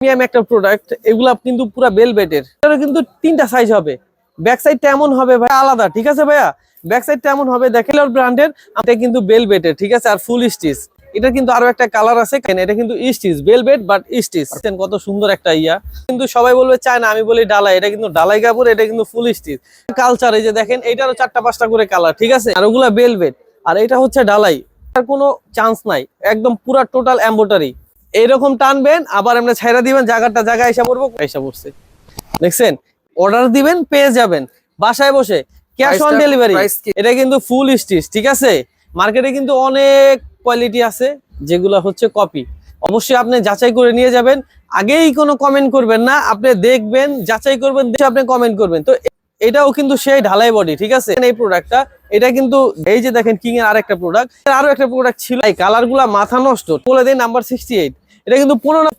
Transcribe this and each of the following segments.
Premium একটা product, এগুলা কিন্তু পুরো বেলভেটের। এটারও কিন্তু তিনটা সাইজ হবে। ব্যাক সাইডটা এমন হবে ভাই আলাদা, ঠিক আছে ভাইয়া? ব্যাক সাইডটা এমন হবে দেখেন ব্র্যান্ডের, এটা কিন্তু বেলভেটের, ঠিক আছে? আর ফুল স্টিচ। এটা কিন্তু আরো একটা কালার আছে, এটা কিন্তু স্টিচ বেলভেট বাট স্টিচ। কত সুন্দর একটা ইয়া। কিন্তু সবাই বলবে চায় না, আমি বলি ডালাই। এটা কিন্তু ডালাই কাপড়, এটা কিন্তু ফুল স্টিচ কালচার। এই যে দেখেন এইটারও 4টা 5টা করে কালার, ঠিক আছে? আর ওগুলা বেলভেট, আর এটা হচ্ছে ডালাই। আর কোনো চান্স নাই, একদম পুরা টোটাল এমব্রয়ডারি। এইরকম টানবেন, আবার আমরা ছাইরা দিবেন, জায়গায় এসে পড়বো, এসে পড়ছে। দেখছেন? অর্ডার দিবেন, পেয়ে যাবেন বাসায় বসে, ক্যাশ অন ডেলিভারি। এটা কিন্তু ফুল স্টিচ, ঠিক আছে? মার্কেটে কিন্তু অনেক কোয়ালিটি আছে যেগুলো হচ্ছে কপি। অবশ্যই আপনি যাচাই করে নিয়ে যাবেন। আগেই কোনো কমেন্ট করবেন না, আপনি দেখবেন, যাচাই করবেন, দেখে আপনি কমেন্ট করবেন। তো এটাও কিন্তু সেই ঢালাই বডি, ঠিক আছে? এই প্রোডাক্টটা, এটা কিন্তু এই যে দেখেন কিং এর আরেকটা প্রোডাক্ট, আরো একটা প্রোডাক্ট ছিল, এই কালার গুলা মাথা নষ্ট। বলে দেন নাম্বার 68। এটা কিন্তু 15,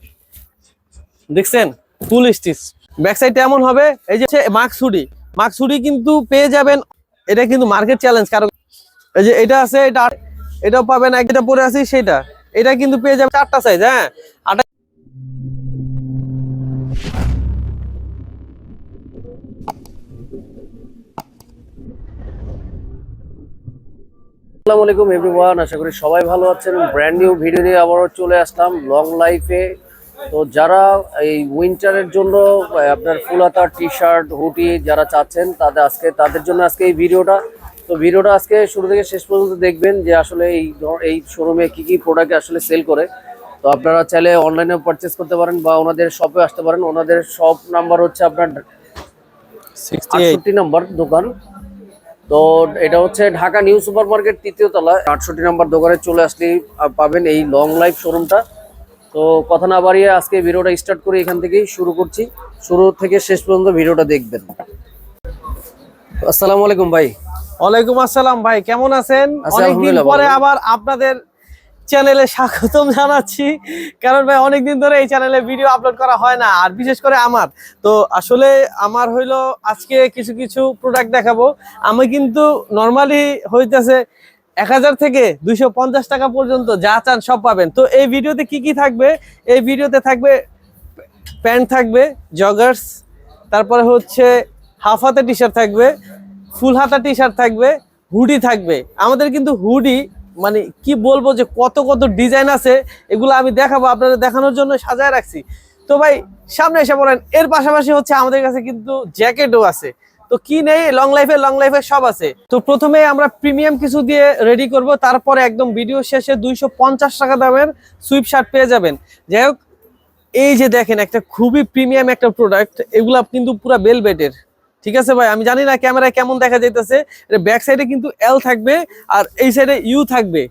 দেখছেন? ফুল স্টিচ। ব্যাক সাইডটা এমন হবে, এই যে মার্কস হুডি কিন্তু পেয়ে যাবেন। এটা কিন্তু মার্কেট চ্যালেঞ্জ, কারণ এই যে এটা আছে, এটাও পাবেন। একটা পরে আছি সেটা, এটা কিন্তু পেয়ে যাবেন 4টা সাইজ। হ্যাঁ, আসসালামু আলাইকুম এভরিওয়ান, আশা করি সবাই ভালো আছেন। ব্র্যান্ড নিউ ভিডিও নিয়ে আবারও চলে আসলাম লং লাইফে। তো যারা এই উইন্টারের জন্য আপনার ফুল হাতা টি শার্ট হুডি যারা চাচ্ছেন, তাদের জন্য আজকে এই ভিডিওটা। তো ভিডিওটা আজকে শুরু থেকে শেষ পর্যন্ত দেখবেন যে আসলে এই শোরুমে কি কি প্রোডাক্ট আসলে সেল করে। তো আপনারা চাইলে অনলাইনে পারচেস করতে পারেন বা ওনাদের শপে আসতে পারেন। ওনাদের শপ নাম্বার হচ্ছে আপনার 68 নম্বর দোকান। তো এটা হচ্ছে ঢাকা নিউ সুপার মার্কেট 3য় তলা 68 নম্বর দোকানে চলে আসলেই পাবেন এই লং লাইফ শোরুমটা। তো কথা না বাড়িয়ে আজকে ভিডিওটা স্টার্ট করি, এখান থেকেই শুরু করছি। শুরু থেকে শেষ পর্যন্ত ভিডিওটা দেখবেন। আসসালামু আলাইকুম ভাই। ওয়ালাইকুম আসসালাম ভাই, কেমন আছেন? অনেকদিন পরে আবার আপনাদের চ্যানেলে স্বাগতম জানাচ্ছি, কারণ ভাই অনেকদিন ধরে এই চ্যানেলে ভিডিও আপলোড করা হয় না, আর বিশেষ করে আমার। তো আসলে আমার হইলো আজকে কিছু প্রোডাক্ট দেখাবো। আমি কিন্তু নর্মালি হইতেছে 1000 থেকে 250 টাকা পর্যন্ত যা চান সব পাবেন। তো এই ভিডিওতে কি কি থাকবে? এই ভিডিওতে থাকবে প্যান্ট থাকবে, জগার্স, তারপরে হচ্ছে হাফ হাতা টি শার্ট থাকবে, ফুল হাতা টি শার্ট থাকবে, হুডি থাকবে। আমাদের কিন্তু হুডি মানে কি বলবো যে কত কত ডিজাইন আছে, এগুলো আমি দেখাবো, আপনাদের দেখানোর জন্য সাজায় রাখছি। তো ভাই সামনে এসে পড়েন। এর পাশাপাশি হচ্ছে আমাদের কাছে কিন্তু জ্যাকেটও আছে। তো কি নেই, লং লাইফে সব আছে। তো প্রথমে আমরা প্রিমিয়াম কিছু দিয়ে রেডি করব, তারপরে একদম ভিডিও শেষে 250 টাকা দামের সুইপ শার্ট পেয়ে যাবেন। যাই হোক, এই যে দেখেন একটা খুবই প্রিমিয়াম একটা প্রোডাক্ট, এগুলা কিন্তু পুরো বেলভেটের, ঠিক আছে ভাই? আমি জানি না ক্যামেরায় কেমন দেখা যাইতেছে। ব্যাক সাইডে কিন্তু এল থাকবে আর এই সাইডে ইউ থাকবে,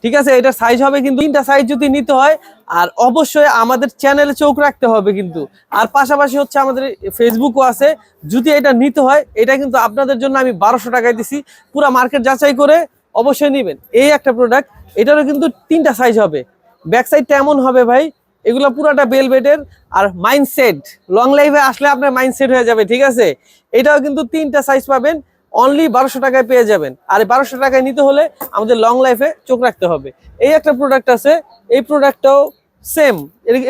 ঠিক আছে? এটা সাইজ হবে কিন্তু 3টা সাইজ যদি নিতে হয়। আর অবশ্যই আমাদের চ্যানেলে চোখ রাখতে হবে কিন্তু। আর পাশাপাশি হচ্ছে আমাদের ফেসবুকও আছে, যদি এটা নিতে হয়। এটা কিন্তু আপনাদের জন্য আমি 1200 টাকায় দিছি, পুরো মার্কেট যাচাই করে অবশ্যই নেবেন। এই একটা প্রোডাক্ট, এটারও কিন্তু 3টা সাইজ হবে। ব্যাক সাইডটা এমন হবে ভাই, এগুলো পুরাটা বেলভেটের। আর মাইন্ডসেট, লং লাইফে আসলে আপনার মাইন্ডসেট হয়ে যাবে, ঠিক আছে? এটাও কিন্তু 3টা সাইজ পাবেন, অনলি 1200 টাকায় পেয়ে যাবেন। আর 1200 টাকায় নিতে হলে আমাদের লং লাইফে চোখ রাখতে হবে। এই একটা প্রোডাক্ট আছে, এই প্রোডাক্টটাও সেম।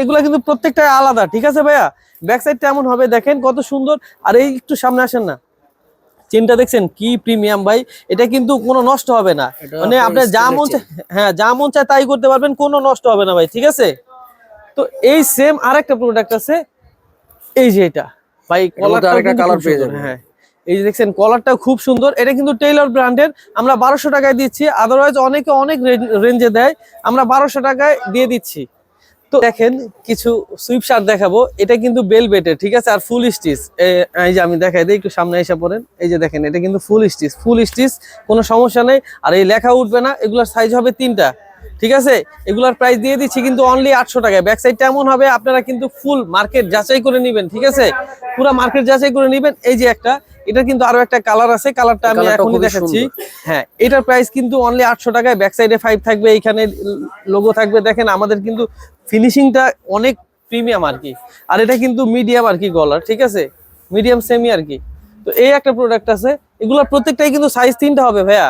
এগুলো কিন্তু প্রত্যেকটা আলাদা, ঠিক আছে ভাইয়া? ব্যাক সাইডটা এমন হবে, দেখেন কত সুন্দর। আর এই একটু সামনে আসেন না, চেনটা দেখছেন কি প্রিমিয়াম ভাই। এটা কিন্তু কোনো নষ্ট হবে না, মানে আপনার যা মন চায়, হ্যাঁ যা মন চায় তাই করতে পারবেন, কোনো নষ্ট হবে না ভাই, ঠিক আছে? তো এই সেম আরেকটা প্রোডাক্ট আছে, এই যে এটা ভাই, কলারটা কালার পেয়ে যাবেন। হ্যাঁ, এই যে দেখছেন কলারটা খুব সুন্দর। এটা কিন্তু টেইলর ব্র্যান্ডের, আমরা 1200 টাকায় দিচ্ছি। আদারওয়াইজ অনেকে অনেক রেঞ্জে দেয়, আমরা 1200 টাকায় দিয়ে দিচ্ছি। তো দেখেন কিছু সুইপ শার্ট দেখাবো, এটা কিন্তু বেলভেটের, ঠিক আছে? আর ফুল স্টিচ। এই যে আমি দেখাই দিই, একটু সামনে এসে পড়েন। এই যে দেখেন এটা কিন্তু ফুল স্টিচ, কোনো সমস্যা নেই। আর এই লেখা উঠবে না, এগুলোর সাইজ হবে 3টা, ঠিক আছে? এগুলার প্রাইস দিয়ে দিচ্ছি কিন্তু অনলি 800 টাকায়। ব্যাক সাইডটা এমন হবে, আপনারা কিন্তু ফুল মার্কেট যাচাই করে নেবেন, ঠিক আছে? পুরো মার্কেট যাচাই করে নেবেন। এই যে একটা, এটা কিন্তু আরো একটা কালার আছে, কালারটা আমি এখনই দেখাচ্ছি। হ্যাঁ, এটার প্রাইস কিন্তু অনলি 800 টাকায়। ব্যাক সাইডে 5 থাকবে, এইখানে লোগো থাকবে। দেখেন আমাদের কিন্তু ফিনিশিংটা অনেক প্রিমিয়াম আর কি। আর এটা কিন্তু মিডিয়াম আর কি গলার, ঠিক আছে? মিডিয়াম সেমি আর কি। তো এই একটা প্রোডাক্ট আছে, এগুলোর প্রত্যেকটাই কিন্তু সাইজ 3টা হবে ভাইয়া।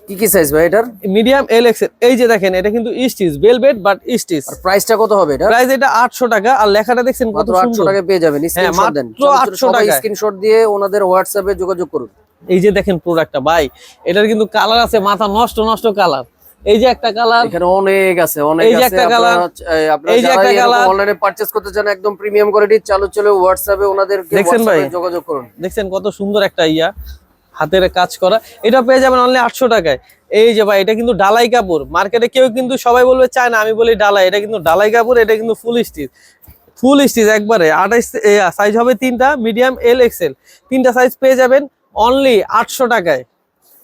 কি কি সাইজ ভাই এটার? Medium L XL. এই যে দেখেন এটা কিন্তু স্টিচ ভেলভেট বাট স্টিচ। আর প্রাইসটা কত হবে এটা? প্রাইস এটা 800 টাকা। আর লেখাটা দেখছেন কত সুন্দর, 800 টাকায় পেয়ে যাবেন। স্ক্রিনশট দেন, মাত্র 800 টাকা। স্ক্রিনশট দিয়ে ওনাদের হোয়াটসঅ্যাপে যোগাযোগ করুন। এই যে দেখেন প্রোডাক্টটা ভাই, এটার কিন্তু কালার আছে মাথা নষ্ট নষ্ট কালার। এই যে একটা কালার, এখানে অনেক আছে, অনেক এই যে আছে। একটা কালার, আপনারা এই যে একটা কালার অনলাইনে পারচেজ করতে চান একদম প্রিমিয়াম কোয়ালিটি, চলে হোয়াটসঅ্যাপে ওনাদেরকে যোগাযোগ করুন। দেখছেন কত সুন্দর একটা হাতের কাজ করা। এটা পেয়ে যাবেন অনলি 800 টাকায়। এই যে ভাই এটা কিন্তু ডালাই কাপড়। মার্কেটে কেউ কিন্তু সবাই বলবে চায় না, আমি বলি ডালাই। এটা কিন্তু ডালাই কাপড়, এটা কিন্তু ফুল স্টিচ। ফুল স্টিচ একবারে 28 সাইজ হবে 3টা, মিডিয়াম এল এক্সেল 3টা সাইজ পেয়ে যাবেন অনলি 800 টাকায়।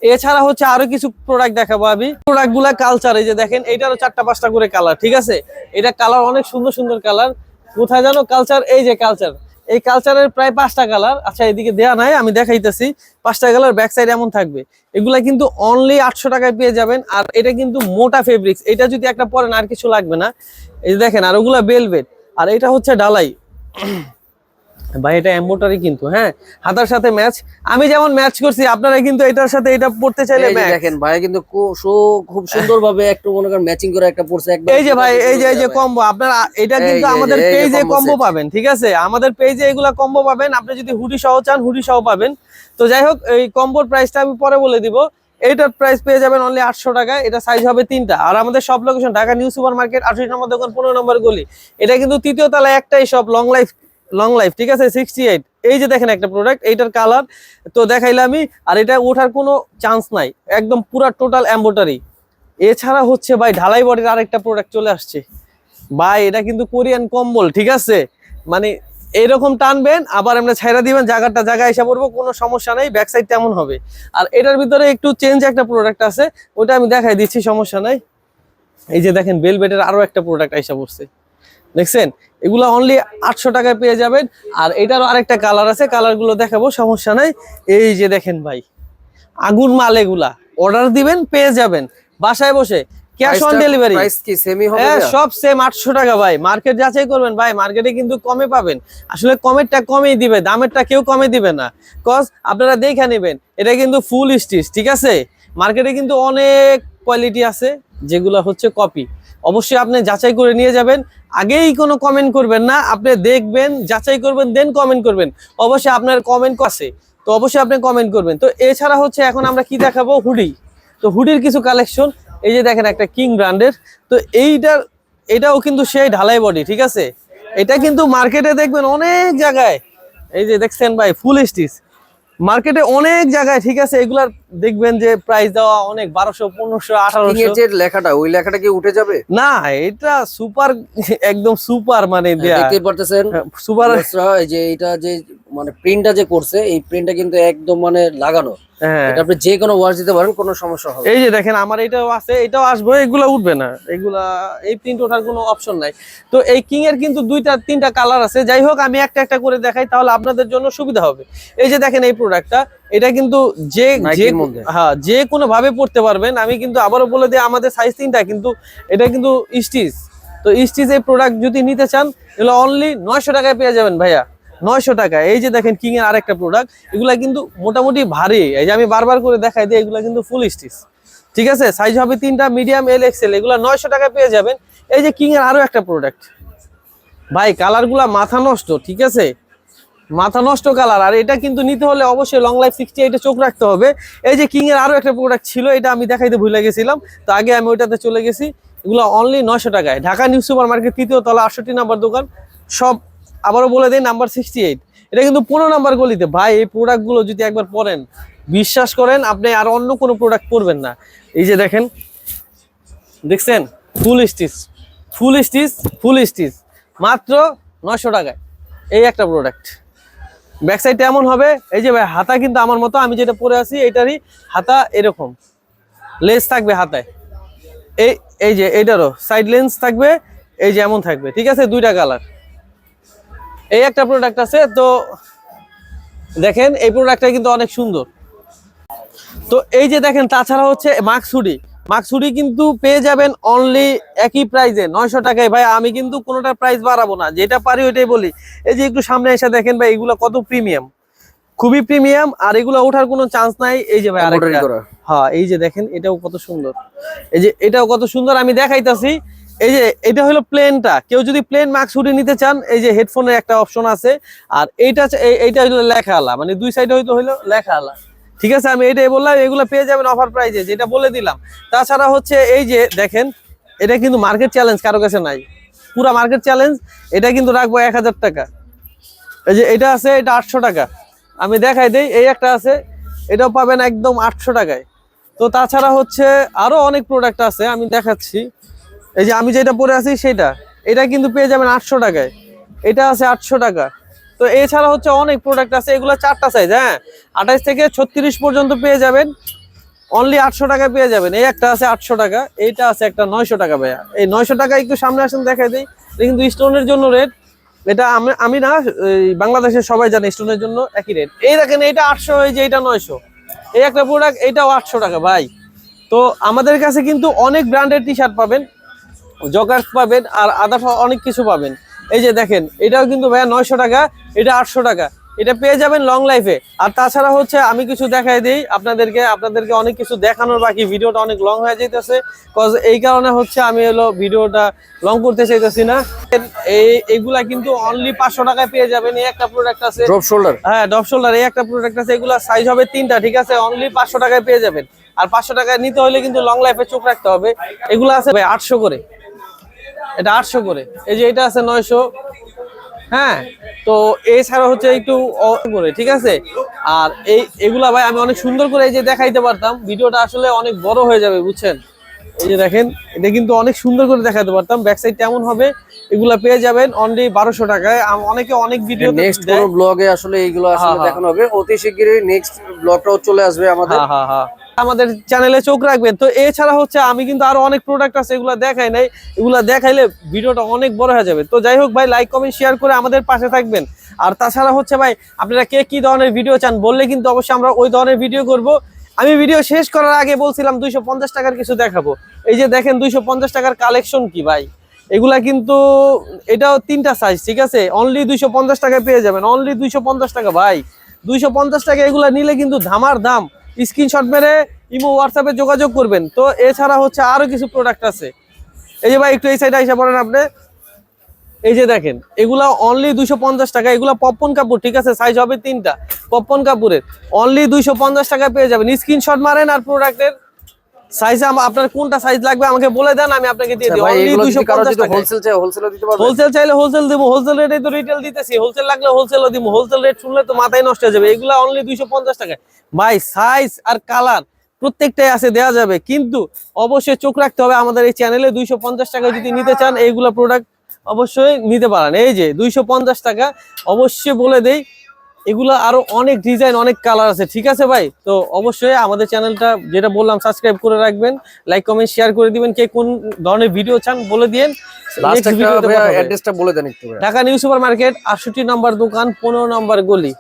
এছাড়া হচ্ছে আরো কিছু প্রোডাক্ট দেখাবো আমি। প্রোডাক্ট গুলা কালচার, এই যে দেখেন এইটারও 4টা 5টা করে কালার, ঠিক আছে। এটা কালার অনেক সুন্দর সুন্দর কালার। কোথায় জানো কালচার? এই যে কালচার, এই কালচারের প্রায় 5টা কালার। আচ্ছা এদিকে দেয়া নাই, আমি দেখাইতেছি। 5টা কালার, ব্যাক সাইড এমন থাকবে। এগুলা কিন্তু অনলি 800 টাকায় পেয়ে যাবেন। আর এটা কিন্তু মোটা ফেব্রিক্স, এটা যদি একটা পরেন আর কিছু লাগবে না। এই যে দেখেন, আর ওগুলা বেলভেট, আর এটা হচ্ছে ডালাই। ভাই এটা এমব্রয়ডারি কিন্তু, হ্যাঁ, হাতার সাথে ম্যাচ। আমি যেমন ম্যাচ করছি, আপনারা কিন্তু এটার সাথে এটা পড়তে চাইলে দেখেন ভাই কিন্তু খুব সুন্দরভাবে একটু মনে করেন ম্যাচিং করে একটা পড়ছে একবার। এই যে ভাই এই যে কম্বো, আপনারা এটা কিন্তু আমাদের পেজে কম্বো পাবেন, ঠিক আছে। আমাদের পেজে এগুলা কম্বো পাবেন। আপনি যদি হুডি সহ চান হুডি সহ পাবেন। তো যাই হোক, এই কম্বোর প্রাইসটা আমি পরে বলে দিব। এইটার প্রাইস পেয়ে যাবেন অনলি 800 টাকায়। এটা সাইজ হবে 3টা। আর আমাদের সব location Dhaka new super market, 28 নম্বর দোকান, 15 নম্বর গলি। এটা কিন্তু 3য় তলায় একটাই শপ, লং লাইফ, ঠিক আছে, 68। এই যে দেখেন একটা প্রোডাক্ট, এইটার কালার তো দেখাইলাম আমি। আর এটা ওঠার কোনো চান্স নাই, একদম পুরা টোটাল এমব্রয়ডারি। এছাড়া হচ্ছে ভাই ঢালাই বডির আরেকটা প্রোডাক্ট চলে আসছে ভাই। এটা কিন্তু কোরিয়ান কম্বল, ঠিক আছে। মানে এরকম টানবেন, আবার আমরা ছাইরা দিবেন, জায়গায় এসে পড়বো, কোনো সমস্যা নেই। ব্যাক সাইড তেমন হবে। আর এটার ভিতরে একটু চেঞ্জ একটা প্রোডাক্ট আছে, ওটা আমি দেখাই দিচ্ছি, সমস্যা নাই। এই যে দেখেন বেলভেটের আরো একটা প্রোডাক্ট আইসা পড়ছে, দেখছেন। এগুলা অনলি 800 টাকায় পেয়ে যাবেন। আর এটারও আরেকটা কালার আছে, কালার গুলো দেখাবো, সমস্যা নাই। এই যে দেখেন ভাই, আগুন মাল। এগুলা অর্ডার দিবেন, পেয়ে যাবেন বাসায় বসে, ক্যাশ অন ডেলিভারি। প্রাইস কি সেমই হবে? হ্যাঁ, সব সেম 800 টাকা ভাই। মার্কেট যাচাই করবেন ভাই, মার্কেটে কিন্তু কমে পাবেন। আসলে কমেরটা কমেই দিবে, দামেরটা কেউ কমে দিবে না। কজ আপনারা দেখে নেবেন, এটা কিন্তু ফুল স্টিচ, ঠিক আছে। মার্কেটে কিন্তু অনেক কোয়ালিটি আছে যেগুলো হচ্ছে কপি। অবশ্যই আপনি যাচাই করে নিয়ে যাবেন। আগেই কোনো কমেন্ট করবেন না, আপনি দেখবেন, যাচাই করবেন, দেন কমেন্ট করবেন। অবশ্যই আপনার কমেন্ট আছে, তো অবশ্যই আপনি কমেন্ট করবেন। তো এছাড়া হচ্ছে এখন আমরা কি দেখাবো, হুডি। তো হুডির কিছু কালেকশন, এই যে দেখেন একটা কিং ব্র্যান্ডের। তো এটাও কিন্তু সেই ঢালাই বডি, ঠিক আছে। এটা কিন্তু মার্কেটে দেখবেন অনেক জায়গায়, এই যে দেখছেন ভাই ফুল স্টিচ, মার্কেটে অনেক জায়গায়, ঠিক আছে। এগুলার দেখবেন যে প্রাইস দেওয়া অনেক 1200, 1500, 1800। যে লেখাটা, ওই লেখাটা কি উঠে যাবে? না, এটা সুপার, একদম সুপার, মানে দেখতে পারতেছেন সুপার। এই যে এটা যে মানে প্রিন্টটা যে করছে, এই প্রিন্টটা কিন্তু একদম মানে লাগানো। এটা আপনি যে কোনো ওয়াশ দিতে পারেন, কোনো সমস্যা হবে। এই যে দেখেন আমার এটাও আছে, এটাও আসবে, এগুলা উঠবে না, এগুলা এই প্রিন্ট ওঠার কোনো অপশন নাই। তো এই কিং এর কিন্তু 2-3টা কালার আছে। যাই হোক, আমি একটা একটা করে দেখাই, তাহলে আপনাদের জন্য সুবিধা হবে। এই যে দেখেন এই প্রোডাক্টটা, এটা কিন্তু যে কোনো ভাবে পড়তে পারবেন। আমি কিন্তু আবারও বলে দিই, আমাদের সাইজ 3টা, কিন্তু এটা কিন্তু স্টিচ। তো স্টিচ এই প্রোডাক্ট যদি নিতে চান, এগুলো অনলি 900 টাকায় পেয়ে যাবেন ভাইয়া, 900 টাকা। এই যে দেখেন কিং এর আরেকটা প্রোডাক্ট, এগুলা কিন্তু মোটামুটি ভারী। এই যে আমি বারবার করে দেখাই দিই, এগুলা কিন্তু ফুল স্টিচ, ঠিক আছে। সাইজ হবে 3টা, মিডিয়াম এল এক্সেল। এগুলা 900 টাকায় পেয়ে যাবেন। এই যে কিং এর আরো একটা প্রোডাক্ট ভাই, কালার গুলা মাথা নষ্ট, ঠিক আছে, মাথা নষ্ট কালার। আর এটা কিন্তু নিতে হলে অবশ্যই লং লাইফ 68-এ চোখ রাখতে হবে। এই যে কিং এর আরো একটা প্রোডাক্ট ছিল, এটা আমি দেখাইতে ভুলে গেছিলাম, তো আগে আমি ওইটাতে চলে গেছি। এগুলো অনলি 900 টাকায়, ঢাকা নিউ সুপার মার্কেট, 3য় তলা, 68 নম্বর দোকান। সব আবারও বলে দেই, নাম্বার 68। এটা কিন্তু 15 নম্বর গলিতে। ভাই এই প্রোডাক্টগুলো যদি একবার পরেন, বিশ্বাস করেন আপনি আর অন্য কোনো প্রোডাক্ট পরবেন না। এই যে দেখেন, দেখছেন ফুল স্টিচ, ফুল স্টিচ, ফুল স্টিচ, মাত্র 900 টাকায় এই একটা প্রোডাক্ট। ব্যাক সাইডটা এমন হবে। এই যে ভাই হাতা কিন্তু আমার মতো, আমি যেটা পরে আছি এটারই হাতা এরকম, লেস থাকবে হাতায়। এই যে এটারও সাইড লেন্স থাকবে, এই যে এমন থাকবে, ঠিক আছে। 2টা কালার। এই একটা প্রোডাক্ট আছে। তো দেখেন এই প্রোডাক্টটা কিন্তু অনেক সুন্দর। তো এই যে দেখেন, তাছাড়া হচ্ছে মাক্স হুডি কিন্তু পেয়ে যাবেন অনলি একই প্রাইসে, 900 টাকায়। ভাই আমি কিন্তু কোনোটার প্রাইস বাড়াবো না, যেটা পারি ওইটাই বলি। এই যে একটু সামনে এসে দেখেন ভাই, এগুলো কত প্রিমিয়াম, খুবই প্রিমিয়াম, আর এগুলো ওঠার কোনো চান্স নাই। এই যে ভাই Embroidery আরেকটা, করা। হ্যাঁ এই যে দেখেন এটাও কত সুন্দর, এই যে এটাও কত সুন্দর আমি দেখাইতাছি। এই যে এটা হলো প্লেনটা, কেউ যদি প্লেন মাস্ক হুডি নিতে চান এই যে হেডফোনের একটা অপশন আছে, আর এইটা হলো লেখা আলা, মানে দুই সাইডে হলো লেখা আলা। ঠিক আছে, আমি এটাই বললাম, এগুলো পেয়ে যাবেন অফার প্রাইজে, যেটা বলে দিলাম। তাছাড়া হচ্ছে এই যে দেখেন, এটা কিন্তু মার্কেট চ্যালেঞ্জ, কারো কাছে নাই, পুরা মার্কেট চ্যালেঞ্জ। এটা কিন্তু রাখবো 1000 টাকা। এই যে এটা আছে, এটা 800 টাকা। আমি দেখাই দেই, এই একটা আছে, এটাও পাবেন একদম 800 টাকায়। তো তাছাড়া হচ্ছে আরো অনেক প্রোডাক্ট আছে, আমি দেখাচ্ছি। এই যে আমি যেটা পরে আছি সেটা, এটা কিন্তু পেয়ে যাবেন 800 টাকায়। এটা আছে 800 টাকা। তো এছাড়া হচ্ছে অনেক প্রোডাক্ট আছে, এগুলো 4টা সাইজ, হ্যাঁ 28 থেকে 36 পর্যন্ত পেয়ে যাবেন, অনলি 800 টাকায় পেয়ে যাবেন। এই একটা আছে 800 টাকা, এইটা আছে একটা 900 টাকা ভাইয়া। এই 900 টাকা একটু সামনে আসেন দেখাই দিই, এটা কিন্তু স্টোনের জন্য রেট। এটা আমি না, বাংলাদেশের সবাই জানে স্টোনের জন্য একই রেট। এই দেখেন এইটা 800, এই যে এটা 900। এই একটা প্রোডাক্ট, এইটাও 800 টাকা ভাই। তো আমাদের কাছে কিন্তু অনেক ব্র্যান্ডের টি শার্ট পাবেন, জগার্স পাবেন, আর আদার্স অনেক কিছু পাবেন। এই যে দেখেন এটাও কিন্তু ভাইয়া 900 টাকা, এটা 800 টাকা। এটা পেয়ে যাবেন লং লাইফে। আর তাছাড়া হচ্ছে আমি কিছু দেখাই দিই আপনাদেরকে অনেক কিছু দেখানোর বাকি, ভিডিওটা অনেক লং হয়ে যাইতেছে, কজ এই কারণে হচ্ছে আমি ভিডিওটা লং করতে চাইতেছি না। এইগুলা কিন্তু অনলি 500 টাকায় পেয়ে যাবেন। এই একটা প্রোডাক্ট আছে ড্রপ শোল্ডার, হ্যাঁ ডপ শোল্ডার, এই একটা প্রোডাক্ট আছে, এগুলা সাইজ হবে 3টা, ঠিক আছে, অনলি 500 টাকায় পেয়ে যাবেন। আর 500 টাকায় নিতে হলে কিন্তু লং লাইফে চোখ রাখতে হবে। এগুলো আছে ভাই 800 করে, এটা 800 করে। এই যে এটা আছে 900, হ্যাঁ। তো এছাড়া হচ্ছে একটু করে, ঠিক আছে। আর এগুলা ভাই আমি অনেক সুন্দর করে এই যে দেখাইতে পারতাম, ভিডিওটা আসলে অনেক বড় হয়ে যাবে, বুঝছেন। এই যে দেখেন, এটা কিন্তু অনেক সুন্দর করে দেখাতে পারতাম, ব্যাক সাইড কেমন হবে। এগুলা পেয়ে যাবেন অনলি 1200 টাকায়। অনেকে অনেক ভিডিও নেক্সট কোন ব্লগে আসলে এইগুলো আসলে দেখানো হবে, অতি শিগগিরই নেক্সট ব্লগটাও চলে আসবে আমাদের। আমাদের চ্যানেলে চোখ রাখবেন। তো এছাড়া হচ্ছে আমি কিন্তু আরো অনেক প্রোডাক্ট আছে, এগুলা দেখাই নাই, এগুলা দেখাইলে ভিডিওটা অনেক বড় হয়ে যাবে। তো যাই হোক ভাই, লাইক কমেন্ট শেয়ার করে আমাদের পাশে থাকবেন। আর তাছাড়া হচ্ছে ভাই, আপনারা কে কি ধরনের ভিডিও চান বললে কিন্তু অবশ্যই আমরা ওই ধরনের ভিডিও করব। আমি ভিডিও শেষ করার আগে বলছিলাম 250 টাকার কিছু দেখাবো। এই যে দেখেন 250 টাকার কালেকশন কি ভাই, এগুলা কিন্তু এটাও 3টা সাইজ, ঠিক আছে, অনলি 250 টাকায় পেয়ে যাবেন, অনলি 250 টাকা ভাই। 250 টাকা এগুলা নিলে কিন্তু ধামার দাম। স্ক্রিনশট মেরে ইমো হোয়াটসঅ্যাপে যোগাযোগ করবেন। তো এছাড়া হচ্ছে আরো কিছু প্রোডাক্ট আছে। এই যে ভাই একটু এই সাইডে এসে পড়েন আপনি, এই যে দেখেন এগুলা অনলি 250 টাকা। এগুলা পপকর্ন কাপড়, ঠিক আছে, সাইজ হবে 3টা, পপকর্ন কাপড়ের, অনলি 250 টাকা পেয়ে যাবেন। স্ক্রিনশট মারেন আর প্রোডাক্টের সাইজ আপনার কোনটা সাইজ লাগবে আমাকে বলে দেন, আমি আপনাকে দিয়ে দিই। অনলি 250 টাকা। হোলসেল চাই হোলসেলও দিতে পারবেন, হোলসেল চাইলে হোলসেল দেবো, হোলসেল রেটে তো রিটেল দিতেছি, হোলসেল লাগলে হোলসেলও দিব। হোলসেল রেট শুনলে তো মাথায় নষ্ট হয়ে যাবে। এগুলা অনলি 250 টাকা ভাই। সাইজ আর কালার প্রত্যেকটাই আছে, দেওয়া যাবে, কিন্তু অবশ্যই চোখ রাখতে হবে আমাদের এই চ্যানেলে। 250 টাকা যদি নিতে চান এইগুলা প্রোডাক্ট অবশ্যই নিতে পারেন। এই যে 250 টাকা, অবশ্যই বলে দেই এগুলো আরো অনেক ডিজাইন, অনেক কালার আছে, ঠিক আছে ভাই। তো অবশ্যই আমাদের চ্যানেলটা যেটা বললাম সাবস্ক্রাইব করে রাখবেন, লাইক কমেন্ট শেয়ার করে দিবেন। কে কোন ধরনের ভিডিও চান বলে দিয়েন। অ্যাড্রেসটা বলে দেন একটু। ঢাকা নিউ সুপার মার্কেট 68 নম্বর দোকান, 15 নম্বর গলি,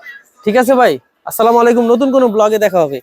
ঠিক আছে ভাই। আসসালামু আলাইকুম, নতুন কোনো ব্লগে দেখা হবে।